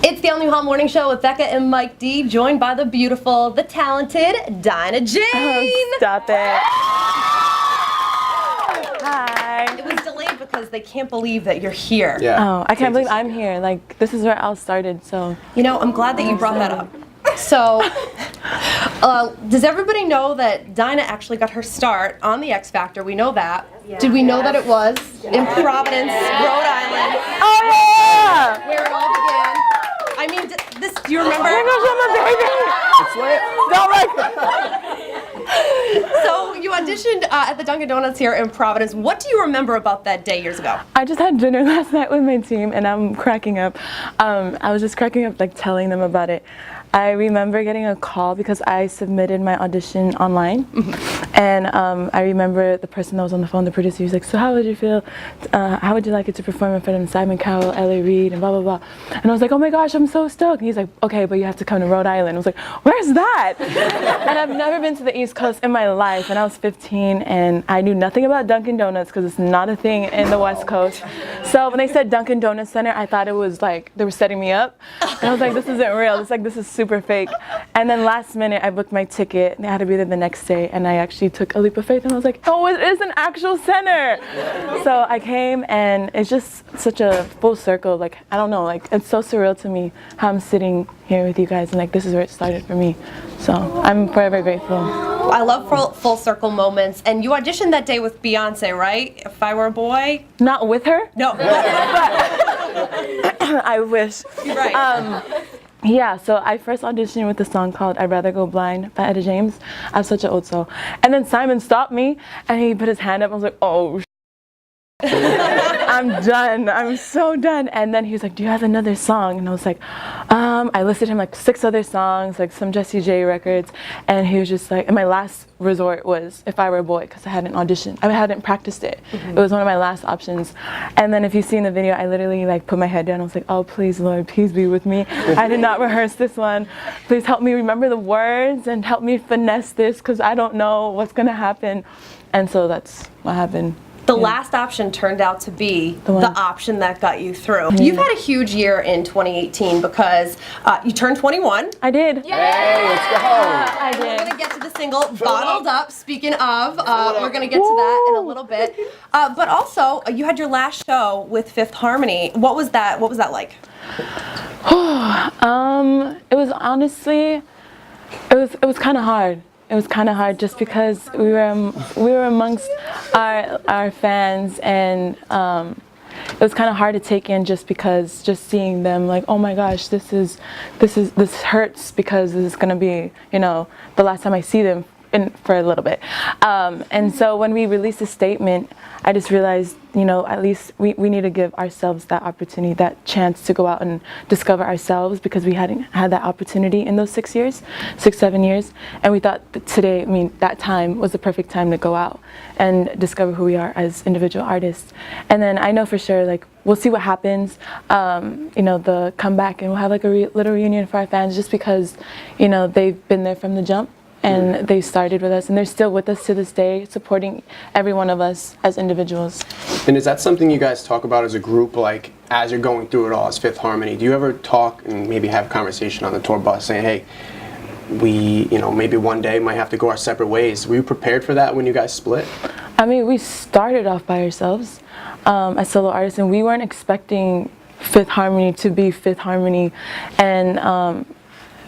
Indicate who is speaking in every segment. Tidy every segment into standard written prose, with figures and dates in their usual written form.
Speaker 1: It's the all-new Hot Morning Show with Becca and Mike D, joined by the beautiful, the talented Dinah Jane.
Speaker 2: Oh, stop it. Hi.
Speaker 1: It was delayed because they can't believe that you're here.
Speaker 3: Yeah.
Speaker 2: Oh, I can't believe I'm here. Like, this is where Al started, so.
Speaker 1: You know, I'm glad that you brought that up. So, does everybody know that Dinah actually got her start on the X Factor? We know that. Yeah. Did we know that it was in Providence, Rhode Island?
Speaker 2: Oh, yeah!
Speaker 1: Where it all began. I mean, this, do you remember? So you auditioned at the Dunkin' Donuts here in Providence. What do you remember about that day years ago?
Speaker 2: I just had dinner last night with my team, and I'm cracking up. I was just cracking up, like, telling them about it. I remember getting a call because I submitted my audition online, and I remember the person that was on the phone, the producer, he was like, so how would you feel, how would you like it to perform in front of Simon Cowell, L.A. Reid, and blah, blah, blah. And I was like, oh my gosh, I'm so stoked. And he's like, okay, but you have to come to Rhode Island. I was like, where's that? And I've never been to the East Coast in my life, and I was 15, and I knew nothing about Dunkin' Donuts because it's not a thing in the West Coast. So when they said Dunkin' Donuts Center, I thought it was like, they were setting me up. And I was like, this isn't real. It's like, this is super fake. And then last minute, I booked my ticket. They had to be there the next day, and I actually took a leap of faith, and I was like, oh, it is an actual center. So I came, and it's just such a full circle. Like, I don't know, like, it's so surreal to me how I'm sitting here with you guys, and like, this is where it started for me. So I'm forever grateful.
Speaker 1: I love full circle moments, and you auditioned that day with Beyonce, right? If I Were a Boy?
Speaker 2: Not with her?
Speaker 1: No.
Speaker 2: But I wish.
Speaker 1: You're right.
Speaker 2: Yeah, so I first auditioned with a song called I'd Rather Go Blind by Etta James. I'm such an old soul. And then Simon stopped me, and he put his hand up. I was like, oh, I'm done. I'm so done. And then he was like, do you have another song? And I was like, I listed him like 6 other songs, like some Jessie J records. And he was just like, and my last resort was If I Were a Boy, because I hadn't auditioned. I hadn't practiced it. It was one of my last options. And then if you see in the video, I literally like put my head down. I was like, oh, please, Lord, please be with me. I did not rehearse this one. Please help me remember the words and help me finesse this, because I don't know what's going to happen. And so that's what happened.
Speaker 1: The last option turned out to be the option that got you through. You've had a huge year in 2018 because you turned 21.
Speaker 2: I did.
Speaker 1: Yay!
Speaker 3: Hey, let's go.
Speaker 2: I did.
Speaker 1: We're going to get to the single, Bottled Up. Speaking of, we're going to get to that in a little bit. But also, you had your last show with Fifth Harmony. What was that like?
Speaker 2: It was honestly, it was kind of hard. It was kind of hard just because we were amongst our fans, and it was kind of hard to take in just because just seeing them like, oh my gosh, this hurts because this is gonna be, you know, the last time I see them for a little bit. And so when we released a statement, I just realized, you know, at least we need to give ourselves that opportunity, that chance to go out and discover ourselves, because we hadn't had that opportunity in those 6 years, 7 years. And we thought that today, I mean, that time was the perfect time to go out and discover who we are as individual artists. And then I know for sure, like, we'll see what happens, you know, the comeback, and we'll have like a little reunion for our fans, just because, you know, they've been there from the jump. And they started with us, and they're still with us to this day, supporting every one of us as individuals.
Speaker 3: And is that something you guys talk about as a group, like as you're going through it all as Fifth Harmony? Do you ever talk and maybe have a conversation on the tour bus saying, hey, we, you know, maybe one day might have to go our separate ways? Were you prepared for that when you guys split?
Speaker 2: I mean, we started off by ourselves as solo artists, and we weren't expecting Fifth Harmony to be Fifth Harmony. And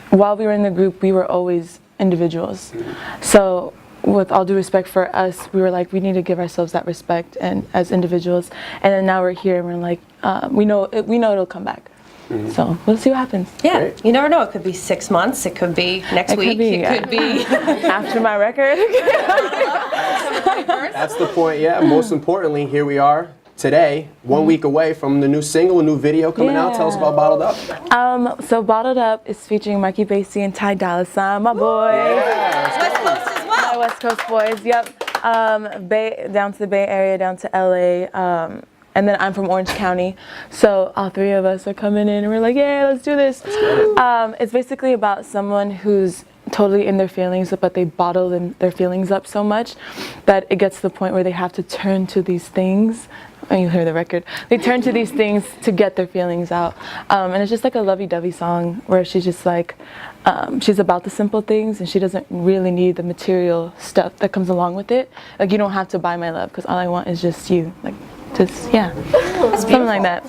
Speaker 2: while we were in the group, we were always individuals. So with all due respect for us, we were like, we need to give ourselves that respect and as individuals. And then now we're here, and we're like, we know it'll come back. So we'll see what happens.
Speaker 1: Yeah,
Speaker 3: Great.
Speaker 1: You never know. It could be 6 months. It could be next week. It could be
Speaker 2: after my record.
Speaker 1: That's
Speaker 3: the point. Yeah. Most importantly, here we are today, 1 week away from the new single, a new video coming out. Tell us about Bottled Up.
Speaker 2: So Bottled Up is featuring Marky Basie and Ty Dolla $ign, my boy.
Speaker 3: Yeah,
Speaker 1: West Coast as well.
Speaker 2: My West Coast boys, yep. Down to the Bay Area, down to LA. And then I'm from Orange County, so all 3 of us are coming in, and we're like, yeah, let's do this. It's basically about someone who's totally in their feelings, but they bottle their feelings up so much that it gets to the point where they have to turn to these things. And you hear the record. They turn to these things to get their feelings out, and it's just like a lovey-dovey song where she's just like, she's about the simple things, and she doesn't really need the material stuff that comes along with it. Like, you don't have to buy my love because all I want is just you. Like, just yeah, something like that.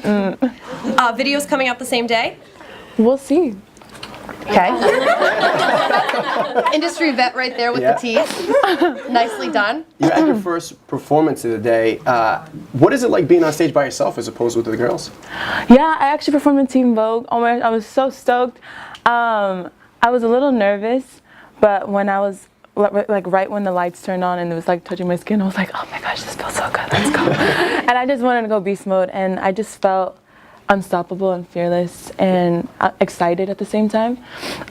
Speaker 1: Videos coming out the same day?
Speaker 2: We'll see.
Speaker 1: Okay. Industry vet right there with the teeth. Nicely done.
Speaker 3: You had your first performance of the day. What is it like being on stage by yourself as opposed with the girls?
Speaker 2: Yeah, I actually performed in Teen Vogue. Oh my, I was so stoked. I was a little nervous, but when I was like right when the lights turned on and it was like touching my skin, I was like, oh my gosh, this feels so good. Let's go. And I just wanted to go beast mode, and I just felt unstoppable and fearless and excited at the same time.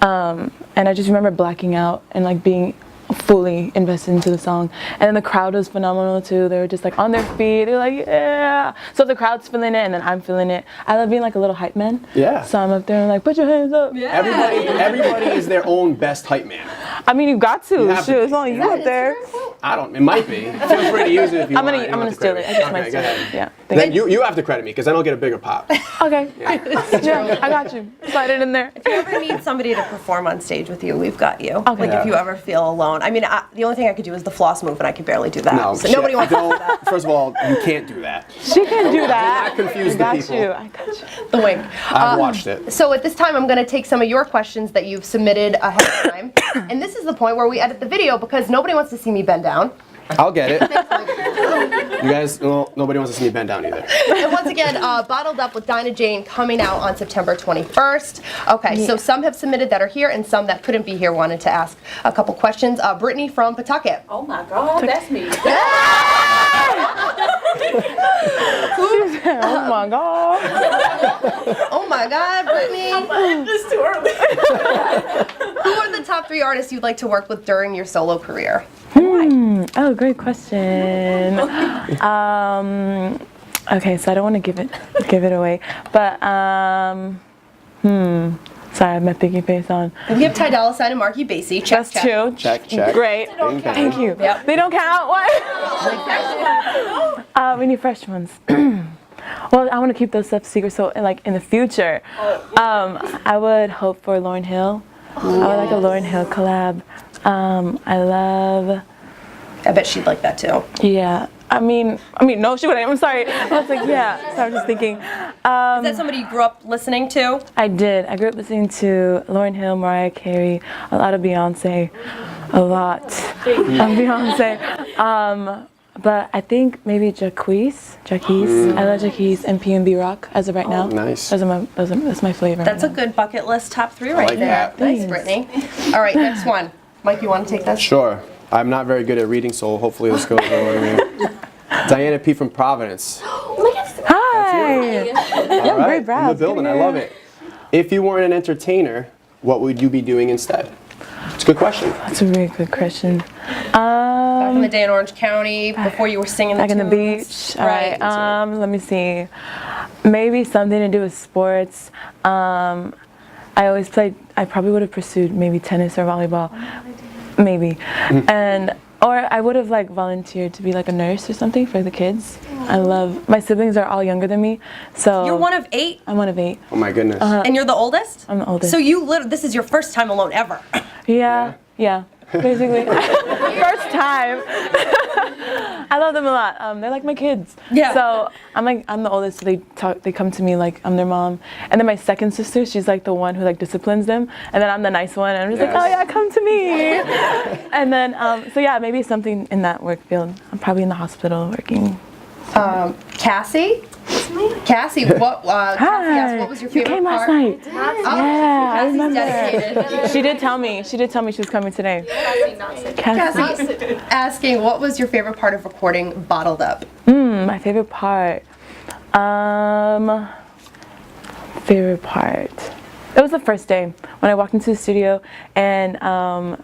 Speaker 2: And I just remember blacking out and like being fully invested into the song. And then the crowd was phenomenal too. They were just like on their feet. They were like, yeah. So the crowd's feeling it and then I'm feeling it. I love being like a little hype man.
Speaker 3: Yeah.
Speaker 2: So I'm up there and like, put your hands up.
Speaker 1: Yeah.
Speaker 3: Everybody is their own best hype man.
Speaker 2: I mean, you got to.
Speaker 3: You have to
Speaker 2: Shoot,
Speaker 3: be.
Speaker 2: it's only you up there.
Speaker 3: I don't. It might be. Feel free to use it if you
Speaker 2: I'm
Speaker 3: want.
Speaker 2: gonna steal it. I just might
Speaker 3: Okay,
Speaker 2: steal
Speaker 3: go
Speaker 2: it.
Speaker 3: ahead.
Speaker 2: Yeah.
Speaker 3: Then you have to credit me because I don't get a bigger pop.
Speaker 2: Okay. Yeah, I got you. Slide it in there.
Speaker 1: If you ever need somebody to perform on stage with you, we've got you.
Speaker 2: Okay.
Speaker 1: Like if you ever feel alone. I mean, the only thing I could do is the floss move, and I can barely do that.
Speaker 3: No,
Speaker 1: so nobody wants to do that.
Speaker 3: First of all, you can't do that.
Speaker 2: She can do that.
Speaker 3: Do not confuse the
Speaker 2: I got
Speaker 3: people.
Speaker 2: you. I got you.
Speaker 1: The wink.
Speaker 3: I've watched it.
Speaker 1: So at this time, I'm going to take some of your questions that you've submitted ahead of time. And this is the point where we edit the video because nobody wants to see me bend down.
Speaker 3: I'll get it. You guys, well, nobody wants to see me bend down either.
Speaker 1: And once again, Bottled Up with Dinah Jane coming out on September 21st. Okay, so some have submitted that are here and some that couldn't be here wanted to ask a couple questions. Brittany from Pawtucket.
Speaker 4: Oh my God, that's me.
Speaker 2: Oh my God.
Speaker 1: Oh my God, Brittany.
Speaker 4: It's too early.
Speaker 1: Who are the top 3 artists you'd like to work with during your solo career?
Speaker 2: Oh, great question. Okay, so I don't want to give it away, but sorry, I have my thinking face on.
Speaker 1: We have Ty Dolla $ign and Marky Basie. Check,
Speaker 2: That's
Speaker 1: check.
Speaker 2: 2.
Speaker 3: Check, check.
Speaker 2: Great.
Speaker 3: Bing, bang.
Speaker 2: Thank you.
Speaker 1: Yep.
Speaker 2: They don't count. What? We need fresh ones. Well, I want to keep those stuff secret. So, like in the future, I would hope for Lauryn Hill. I would like a Lauryn Hill collab.
Speaker 1: I bet she'd like that too.
Speaker 2: Yeah. I mean, no, she wouldn't. I'm sorry. I was like, yeah. So I was just thinking.
Speaker 1: Is that somebody you grew up listening to?
Speaker 2: I did. I grew up listening to Lauryn Hill, Mariah Carey, a lot of Beyonce, a lot of Beyonce. But I think maybe Jacquees. I love Jacquees and P&B Rock as of right now.
Speaker 3: Nice.
Speaker 2: That's my flavor.
Speaker 1: That's a
Speaker 2: right
Speaker 1: good bucket list top 3 right
Speaker 3: like
Speaker 1: there.
Speaker 3: that.
Speaker 1: Nice, Brittany. All right, next one. Mike, you want to take this?
Speaker 3: Sure. I'm not very good at reading, so hopefully this goes over. Diana P. from Providence.
Speaker 2: now. Hi.
Speaker 3: All
Speaker 2: great
Speaker 3: right,
Speaker 2: brows.
Speaker 3: in the building. I love it. If you weren't an entertainer, what would you be doing instead? It's a good question.
Speaker 2: That's a really good question.
Speaker 1: Back in the day in Orange County, before you were singing
Speaker 2: Back in the
Speaker 1: tunes.
Speaker 2: beach. All right. Let me see. Maybe something to do with sports. I probably would have pursued maybe tennis or volleyball. Maybe. Or I would have like volunteered to be like a nurse or something for the kids. My siblings are all younger than me, so.
Speaker 1: You're one of 8?
Speaker 2: I'm one of 8.
Speaker 3: Oh my goodness.
Speaker 1: And you're the oldest?
Speaker 2: I'm the oldest.
Speaker 1: So this is your first time alone ever.
Speaker 2: Yeah, basically. First time. I love them a lot. They're like my kids.
Speaker 1: Yeah.
Speaker 2: So I'm the oldest, so they come to me like I'm their mom. And then my second sister, she's like the one who like disciplines them. And then I'm the nice one, and I'm just like, oh yeah, come to me. And then, so yeah, maybe something in that work field. I'm probably in the hospital working.
Speaker 1: Cassie? Cassie, what? Cassie asked, what was your favorite
Speaker 2: You came
Speaker 1: part?
Speaker 2: last night.
Speaker 1: Oh,
Speaker 2: Yeah, I
Speaker 1: Cassie's
Speaker 2: remember.
Speaker 1: dedicated.
Speaker 2: She did tell me she was coming today.
Speaker 1: Cassie asking, what was your favorite part of recording Bottled Up?
Speaker 2: My favorite part. It was the first day when I walked into the studio and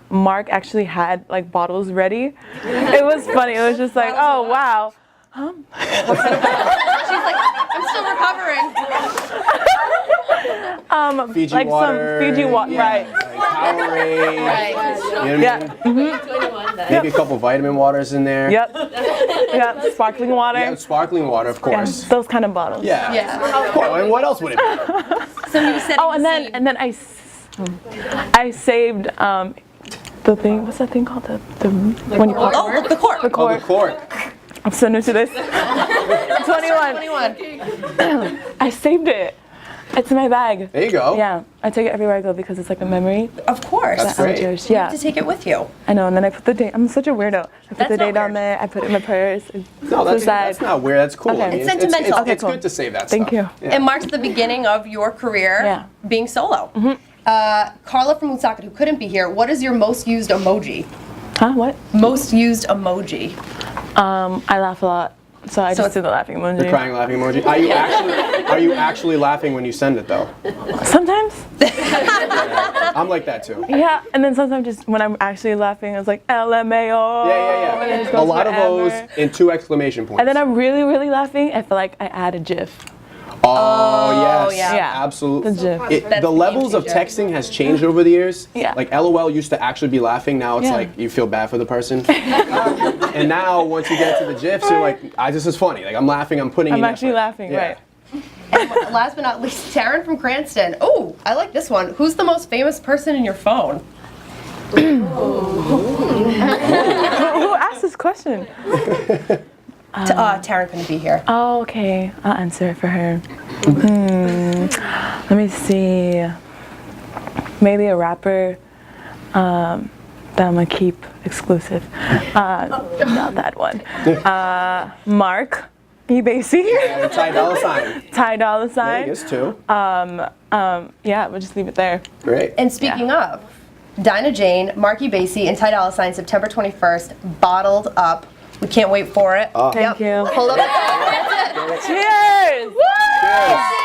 Speaker 2: Mark actually had like bottles ready. It was funny. It was just like, oh wow.
Speaker 1: She's like, I'm still recovering.
Speaker 3: Fiji
Speaker 2: like
Speaker 3: water.
Speaker 2: some Fiji water,
Speaker 3: Yeah,
Speaker 2: right?
Speaker 3: yeah. Powerade. You know what
Speaker 2: Yeah.
Speaker 3: I mean? Maybe a couple vitamin waters in there.
Speaker 2: Yep. Yep. Sparkling water.
Speaker 3: Yeah, sparkling water, of
Speaker 2: Yeah,
Speaker 3: course.
Speaker 2: those kind of bottles.
Speaker 3: Yeah.
Speaker 1: Yeah.
Speaker 3: Of course. I mean, what else would it be?
Speaker 1: So you said
Speaker 2: Oh, and then I saved the thing. What's that thing called? The when you pop
Speaker 1: Oh, the cork.
Speaker 2: the
Speaker 3: Oh,
Speaker 2: cork.
Speaker 3: the cork.
Speaker 2: I'm so new to this. 21.
Speaker 1: 21.
Speaker 2: I saved it. It's in my bag.
Speaker 3: There you go.
Speaker 2: Yeah, I take it everywhere I go because it's like a memory.
Speaker 1: Of course.
Speaker 3: That's
Speaker 2: I would
Speaker 3: great.
Speaker 2: cherish.
Speaker 1: You
Speaker 2: Yeah,
Speaker 1: have to take it with you.
Speaker 2: I know. And then I put the date. I'm such a weirdo. I put
Speaker 1: That's
Speaker 2: the
Speaker 1: not
Speaker 2: date on
Speaker 1: weird.
Speaker 2: there. I put it in my purse.
Speaker 3: No, that's not weird. That's cool.
Speaker 2: Okay.
Speaker 3: I mean,
Speaker 1: It's sentimental.
Speaker 3: It's
Speaker 2: cool.
Speaker 3: good to save that
Speaker 2: Thank
Speaker 3: stuff.
Speaker 2: you.
Speaker 3: Yeah.
Speaker 1: It marks the beginning of your career
Speaker 2: Yeah.
Speaker 1: being solo. Carla from Woonsocket, who couldn't be here, what is your most used emoji?
Speaker 2: Huh? What?
Speaker 1: Most used emoji.
Speaker 2: I laugh a lot, so I
Speaker 1: So
Speaker 2: just do the laughing emoji.
Speaker 3: The crying laughing emoji. Are you actually laughing when you send it though?
Speaker 2: Sometimes.
Speaker 3: I'm like that too.
Speaker 2: Yeah, and then sometimes just when I'm actually laughing, it's like LMAO.
Speaker 3: Yeah.
Speaker 2: And it just
Speaker 3: A
Speaker 2: goes
Speaker 3: lot of
Speaker 2: forever.
Speaker 3: those in 2 exclamation points.
Speaker 2: And then I'm really, really laughing. I feel like I add a GIF.
Speaker 3: Oh, yes.
Speaker 1: yeah.
Speaker 2: Yeah.
Speaker 3: Absolutely.
Speaker 2: The GIF.
Speaker 1: That's
Speaker 3: The
Speaker 1: the
Speaker 3: levels
Speaker 1: game
Speaker 3: of
Speaker 1: changer.
Speaker 3: texting has changed over the years.
Speaker 2: Yeah.
Speaker 3: Like LOL used to actually be laughing. Now it's
Speaker 2: Yeah.
Speaker 3: like you feel bad for the person. And now once you get to the GIFs, you're like, this is funny. Like I'm laughing. I'm putting in
Speaker 2: I'm actually
Speaker 3: effort.
Speaker 2: laughing,
Speaker 3: Yeah.
Speaker 2: right?
Speaker 1: And last but not least, Taryn from Cranston. Oh, I like this one. Who's the most famous person in your phone?
Speaker 2: Who asked this question?
Speaker 1: Taryn couldn't be here.
Speaker 2: Oh, okay. I'll answer it for her. Let me see. Maybe a rapper that I'm gonna keep exclusive. Not that one. Mark E. Basie.
Speaker 3: And Ty Dolla Sign.
Speaker 2: Ty Dolla Sign.
Speaker 3: Vegas too.
Speaker 2: Yeah, we'll just leave it there.
Speaker 3: Great.
Speaker 1: And speaking of, Dinah Jane, Marky Basie, and Ty Dolla Sign, September 21st, Bottled Up. We can't wait for it.
Speaker 2: Thank you.
Speaker 1: Hold up. That's it.
Speaker 2: Cheers!
Speaker 3: Cheers.